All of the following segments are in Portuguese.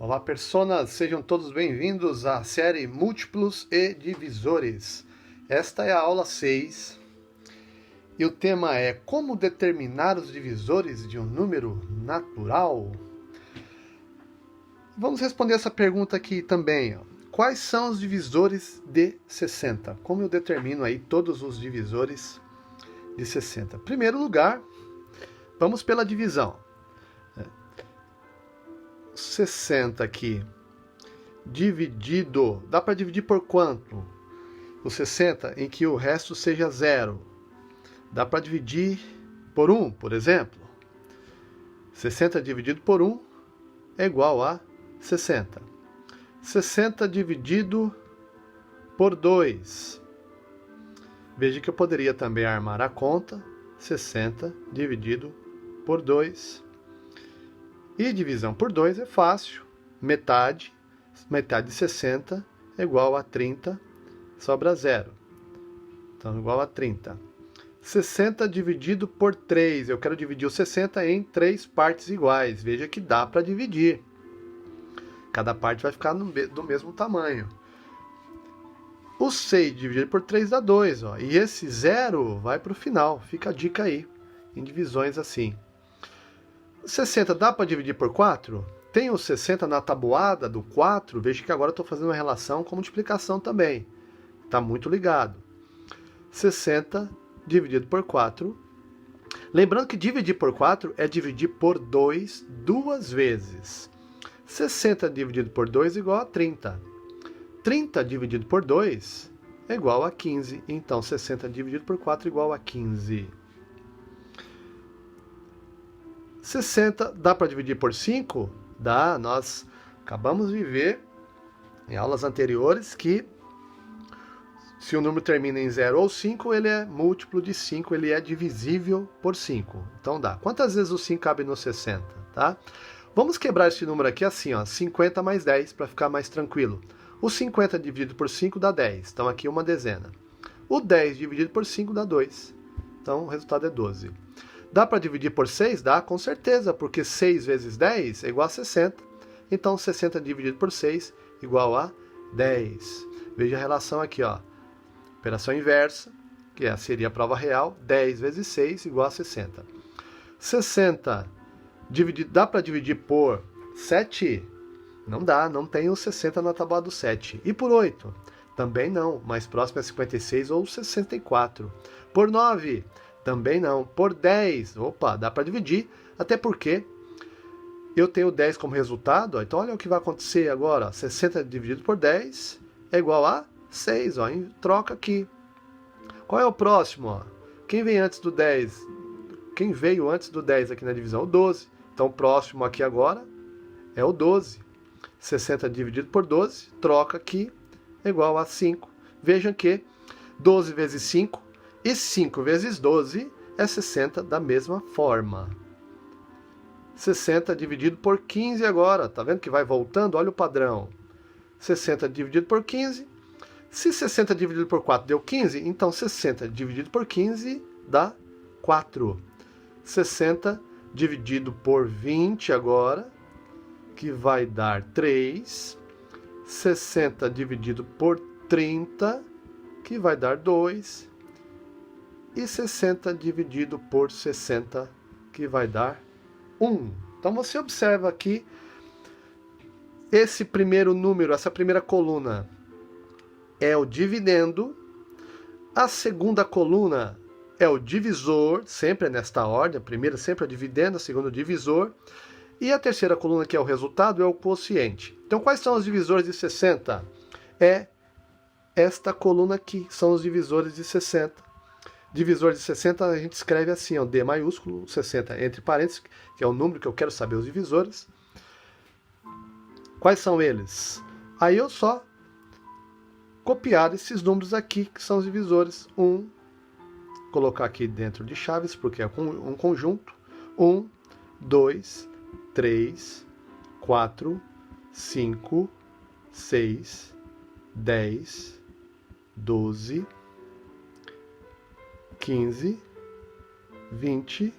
Olá, personas! Sejam todos bem-vindos à série Múltiplos e Divisores. Esta é a aula 6 e o tema é como determinar os divisores de um número natural. Vamos responder essa pergunta aqui também. Quais são os divisores de 60? Como eu determino aí todos os divisores de 60? Em primeiro lugar, vamos pela divisão. 60 aqui, dividido, dá para dividir por quanto? O 60 em que o resto seja zero. Dá para dividir por 1, por exemplo. 60 dividido por 1 é igual a 60. 60 dividido por 2. Veja que eu poderia também armar a conta. 60 dividido por 2. E divisão por 2 é fácil. Metade de 60 é igual a 30, sobra 0. Então, igual a 30. 60 dividido por 3. Eu quero dividir o 60 em 3 partes iguais. Veja que dá para dividir. Cada parte vai ficar do mesmo tamanho. O 6 dividido por 3 dá 2. Ó. E esse 0 vai para o final. Fica a dica aí, em divisões assim. 60 dá para dividir por 4? Tem o 60 na tabuada do 4? Veja que agora eu estou fazendo uma relação com multiplicação também. Está muito ligado. 60 dividido por 4. Lembrando que dividir por 4 é dividir por 2 duas vezes. 60 dividido por 2 é igual a 30. 30 dividido por 2 é igual a 15. Então, 60 dividido por 4 é igual a 15. 60 dá para dividir por 5? Dá. Nós acabamos de ver em aulas anteriores que se o número termina em 0 ou 5, ele é múltiplo de 5, ele é divisível por 5. Então dá. Quantas vezes o 5 cabe no 60? Tá? Vamos quebrar esse número aqui assim, ó, 50 mais 10, para ficar mais tranquilo. O 50 dividido por 5 dá 10. Então aqui uma dezena. O 10 dividido por 5 dá 2. Então o resultado é 12. Dá para dividir por 6? Dá, com certeza, porque 6 vezes 10 é igual a 60. Então, 60 dividido por 6 igual a 10. Veja a relação aqui, ó. Operação inversa, que seria a prova real. 10 vezes 6 igual a 60. 60 dá para dividir por 7? Não dá, não tem o 60 na tábua do 7. E por 8? Também não, mais próximo é 56 ou 64. Por 9? Também não. Por 10, opa, dá para dividir, até porque eu tenho 10 como resultado, ó, então olha o que vai acontecer agora. 60 dividido por 10 é igual a 6, ó, troca aqui. Qual é o próximo? Ó? Quem vem antes do 10? Quem veio antes do 10 aqui na divisão? O 12. Então o próximo aqui agora é o 12. 60 dividido por 12, troca aqui, é igual a 5. Vejam que 12 vezes 5 e 5 vezes 12 é 60 da mesma forma. 60 dividido por 15 agora. Tá vendo que vai voltando? Olha o padrão. 60 dividido por 15. Se 60 dividido por 4 deu 15, então 60 dividido por 15 dá 4. 60 dividido por 20 agora, que vai dar 3. 60 dividido por 30, que vai dar 2. E 60 dividido por 60, que vai dar 1. Então você observa aqui esse primeiro número, essa primeira coluna é o dividendo, a segunda coluna é o divisor, sempre nesta ordem, a primeira sempre é o dividendo, a segunda é o divisor, e a terceira coluna, que é o resultado, é o quociente. Então quais são os divisores de 60? É esta coluna aqui, são os divisores de 60. Divisor de 60 a gente escreve assim, ó, D maiúsculo, 60 entre parênteses, que é o número que eu quero saber os divisores. Quais são eles? Aí eu só copiar esses números aqui, que são os divisores. 1, colocar aqui dentro de chaves, porque é um conjunto. 1, 2, 3, 4, 5, 6, 10, 12, 15, 20,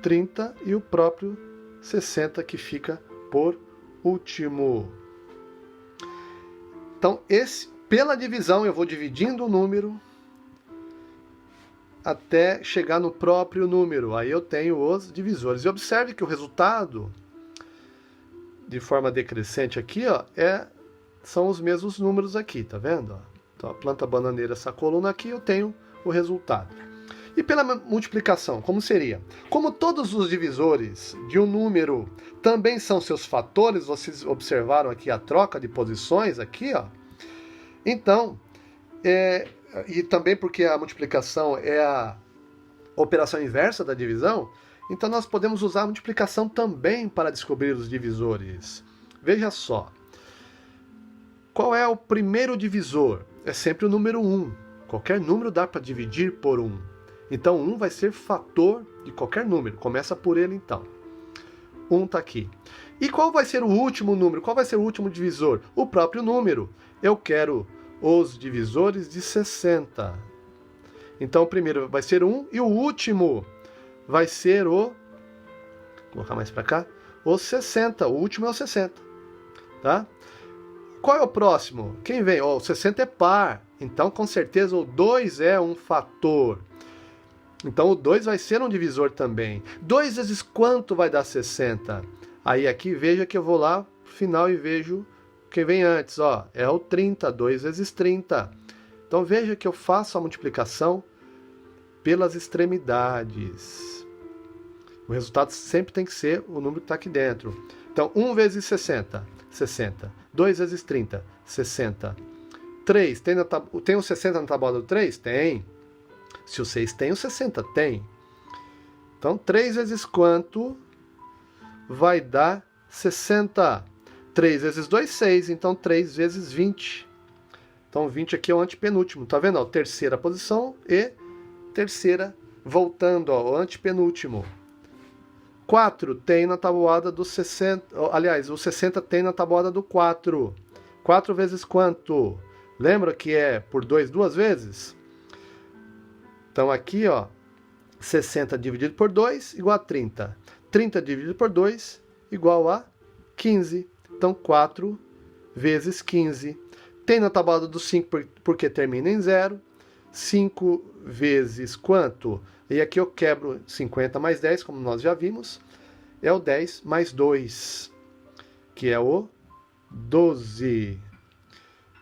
30 e o próprio 60 que fica por último. Então, pela divisão, eu vou dividindo o número até chegar no próprio número. Aí eu tenho os divisores. E observe que o resultado, de forma decrescente aqui, ó, são os mesmos números aqui, tá vendo? Então, a planta bananeira, essa coluna aqui, eu tenho o resultado. E pela multiplicação, como seria? Como todos os divisores de um número também são seus fatores, vocês observaram aqui a troca de posições aqui, ó. Então, e também porque a multiplicação é a operação inversa da divisão, então nós podemos usar a multiplicação também para descobrir os divisores. Veja só. Qual é o primeiro divisor? É sempre o número 1. Qualquer número dá para dividir por 1. Então 1 vai ser fator de qualquer número. Começa por ele então. 1 está aqui. E qual vai ser o último número? Qual vai ser o último divisor? O próprio número. Eu quero os divisores de 60. Então o primeiro vai ser 1 e o último vai ser o... Vou colocar mais para cá. O 60. O último é o 60. Tá? Qual é o próximo? Quem vem? O 60 é par. Então com certeza o 2 é um fator. Então o 2 vai ser um divisor também. 2 vezes quanto vai dar 60? Aí aqui veja que eu vou lá no final e vejo quem vem antes. Ó, é o 30, 2 vezes 30. Então veja que eu faço a multiplicação pelas extremidades. O resultado sempre tem que ser o número que está aqui dentro. Então 1 vezes 60, 60. 2 vezes 30, 60. 3, tem o 60 na tábua do 3? Tem. Se o 6 tem, o 60 tem. Então, 3 vezes quanto vai dar 60? 3 vezes 2, 6. Então, 3 vezes 20. Então, 20 aqui é o antepenúltimo. Tá vendo? Ó, terceira posição e terceira voltando. Ó, o antepenúltimo. 4 tem na tabuada do 60. Aliás, o 60 tem na tabuada do 4. 4 vezes quanto? Lembra que é por 2 duas vezes? Então aqui, ó, 60 dividido por 2 igual a 30. 30 dividido por 2 igual a 15. Então 4 vezes 15. Tem na tabuada do 5 porque termina em 0. 5 vezes quanto? E aqui eu quebro 50 mais 10, como nós já vimos. É o 10 mais 2, que é o 12.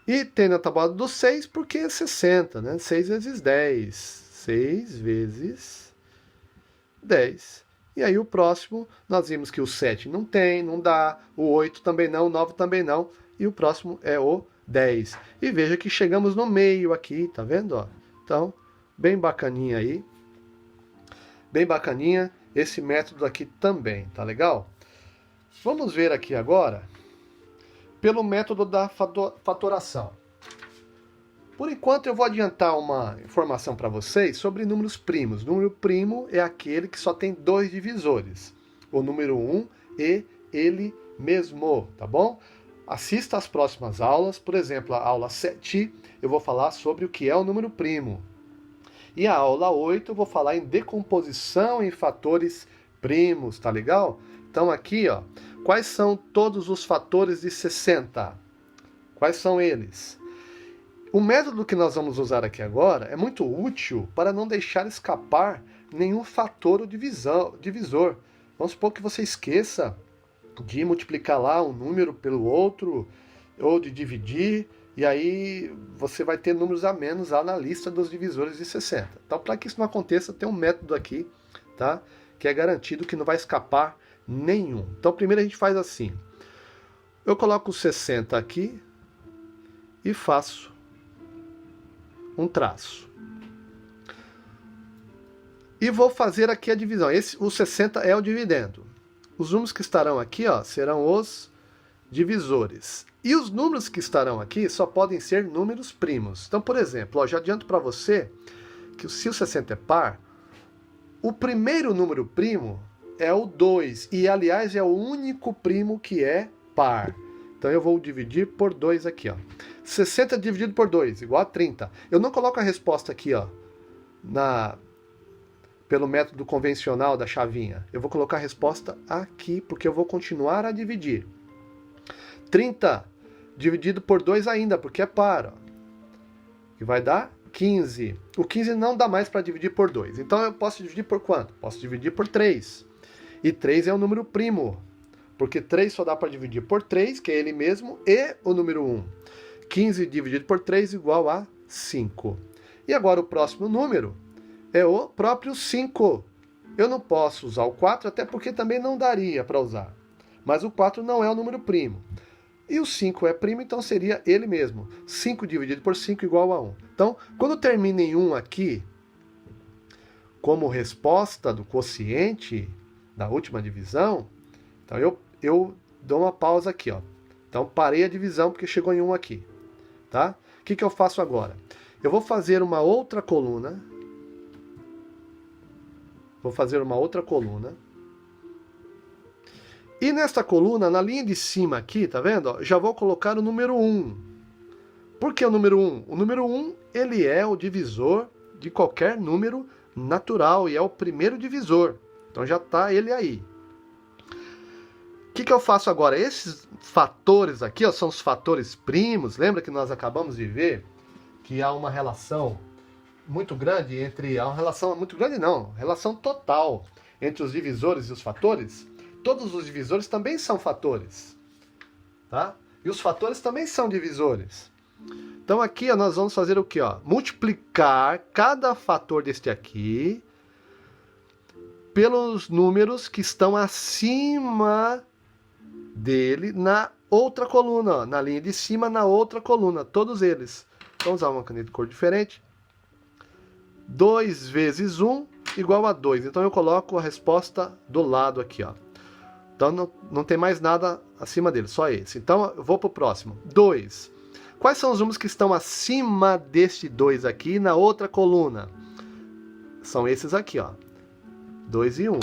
E tem na tabuada do 6 porque é 60, né? 6 vezes 10. 6 vezes 10. E aí o próximo, nós vimos que o 7 não tem, não dá. O 8 também não, o 9 também não. E o próximo é o 10. E veja que chegamos no meio aqui, tá vendo? Ó? Então, bem bacaninha aí. Bem bacaninha esse método aqui também, tá legal? Vamos ver aqui agora pelo método da fatoração. Por enquanto eu vou adiantar uma informação para vocês sobre números primos. Número primo é aquele que só tem 2 divisores. O número 1 e ele mesmo, tá bom? Assista às próximas aulas. Por exemplo, a aula 7 eu vou falar sobre o que é o número primo. E a aula 8 eu vou falar em decomposição em fatores primos, tá legal? Então aqui, ó, quais são todos os fatores de 60? Quais são eles? O método que nós vamos usar aqui agora é muito útil para não deixar escapar nenhum fator ou divisor. Vamos supor que você esqueça de multiplicar lá um número pelo outro, ou de dividir, e aí você vai ter números a menos lá na lista dos divisores de 60. Então, para que isso não aconteça, tem um método aqui, tá? Que é garantido que não vai escapar nenhum. Então, primeiro a gente faz assim. Eu coloco o 60 aqui e faço um traço. E vou fazer aqui a divisão. O 60 é o dividendo. Os números que estarão aqui, ó, serão os divisores. E os números que estarão aqui só podem ser números primos. Então, por exemplo, ó, já adianto para você que se o 60 é par, o primeiro número primo é o 2. E, aliás, é o único primo que é par. Então eu vou dividir por 2 aqui, ó. 60 dividido por 2, igual a 30. Eu não coloco a resposta aqui, ó, pelo método convencional da chavinha. Eu vou colocar a resposta aqui, porque eu vou continuar a dividir. 30 dividido por 2 ainda, porque é par, ó, que vai dar 15. O 15 não dá mais para dividir por 2. Então eu posso dividir por quanto? Posso dividir por 3. E 3 é um número primo, porque 3 só dá para dividir por 3, que é ele mesmo, e o número 1. 15 dividido por 3 igual a 5. E agora o próximo número é o próprio 5. Eu não posso usar o 4, até porque também não daria para usar. Mas o 4 não é o número primo. E o 5 é primo, então seria ele mesmo. 5 dividido por 5 igual a 1. Então, quando termina em 1 aqui, como resposta do quociente da última divisão, então eu dou uma pausa aqui, ó. Então parei a divisão porque chegou em 1 aqui, tá? O que eu faço agora? Eu vou fazer uma outra coluna. E nesta coluna, na linha de cima aqui, tá vendo? Ó, já vou colocar o número 1. Por que o número 1? O número 1, ele é o divisor de qualquer número natural e é o primeiro divisor. Então já está ele aí. O que eu faço agora? Esses fatores aqui, ó, são os fatores primos. Lembra que nós acabamos de ver que há uma relação muito grande entre... Há uma relação muito grande não, relação total entre os divisores e os fatores? Todos os divisores também são fatores, tá? E os fatores também são divisores. Então aqui ó, nós vamos fazer o quê? Ó? Multiplicar cada fator deste aqui pelos números que estão acima dele na outra coluna, ó, na linha de cima, na outra coluna, todos eles. Vamos usar uma caneta de cor diferente. 2 vezes 1 igual a 2. Então eu coloco a resposta do lado aqui, ó. Então não tem mais nada acima dele, só esse. Então eu vou para o próximo. 2. Quais são os números que estão acima deste 2 aqui na outra coluna? São esses aqui, ó. 2 e 1.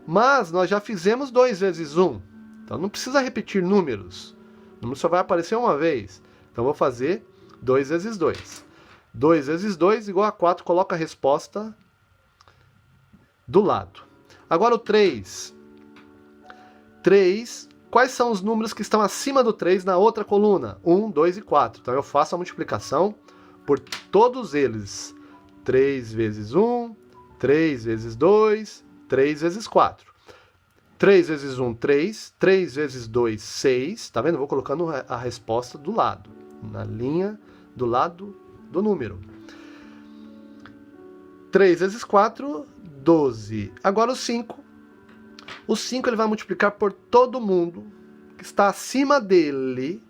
Mas nós já fizemos 2 vezes 1. Então não precisa repetir números. O número só vai aparecer uma vez. Então eu vou fazer 2 vezes 2. 2 vezes 2 igual a 4. Coloca a resposta do lado. Agora o 3. 3, quais são os números que estão acima do 3 na outra coluna? 1, 2 e 4. Então eu faço a multiplicação por todos eles. 3 vezes 1, 3 vezes 2, 3 vezes 4. 3 vezes 1, 3. 3 vezes 2, 6. Tá vendo? Vou colocando a resposta do lado. Na linha do lado do número. 3 vezes 4, 12. Agora o 5. O 5 ele vai multiplicar por todo mundo que está acima dele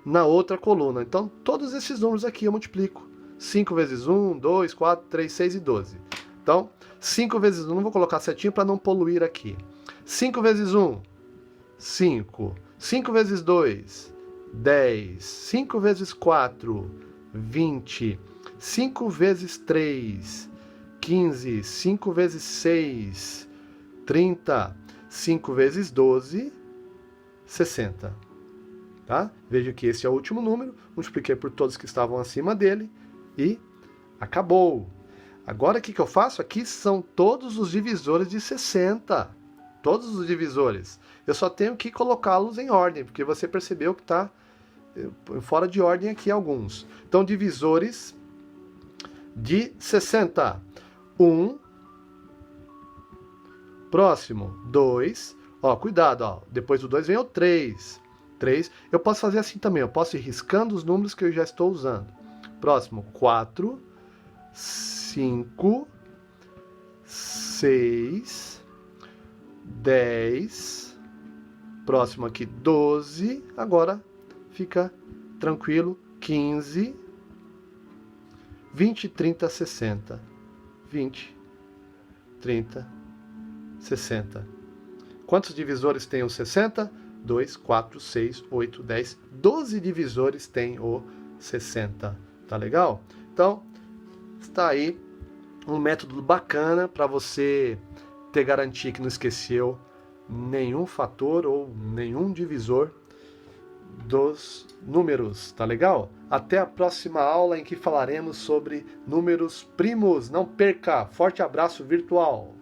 na outra coluna. Então, todos esses números aqui eu multiplico. 5 vezes 1, 2, 4, 3, 6 e 12. Então, 5 vezes 1, não vou colocar setinho para não poluir aqui. 5 vezes 1, 5. 5 vezes 2, 10. 5 vezes 4, 20. 5 vezes 3, 15. 5 vezes 6, 30, 5 vezes 12, 60. Tá? Veja que esse é o último número, multipliquei por todos que estavam acima dele e acabou. Agora o que eu faço? Aqui são todos os divisores de 60. Todos os divisores. Eu só tenho que colocá-los em ordem, porque você percebeu que está fora de ordem aqui alguns. Então, divisores de 60. 1. Próximo, 2. Ó, cuidado, ó. Depois do 2 vem o 3. 3. Eu posso fazer assim também. Eu posso ir riscando os números que eu já estou usando. Próximo, 4. 5. 6. 10. Próximo aqui, 12. Agora fica tranquilo. 15. 20, 30, 60. 20, 30, 60. Quantos divisores tem o 60? 2, 4, 6, 8, 10, 12 divisores tem o 60. Tá legal? Então, está aí um método bacana para você ter garantia que não esqueceu nenhum fator ou nenhum divisor dos números. Tá legal? Até a próxima aula em que falaremos sobre números primos. Não perca! Forte abraço virtual!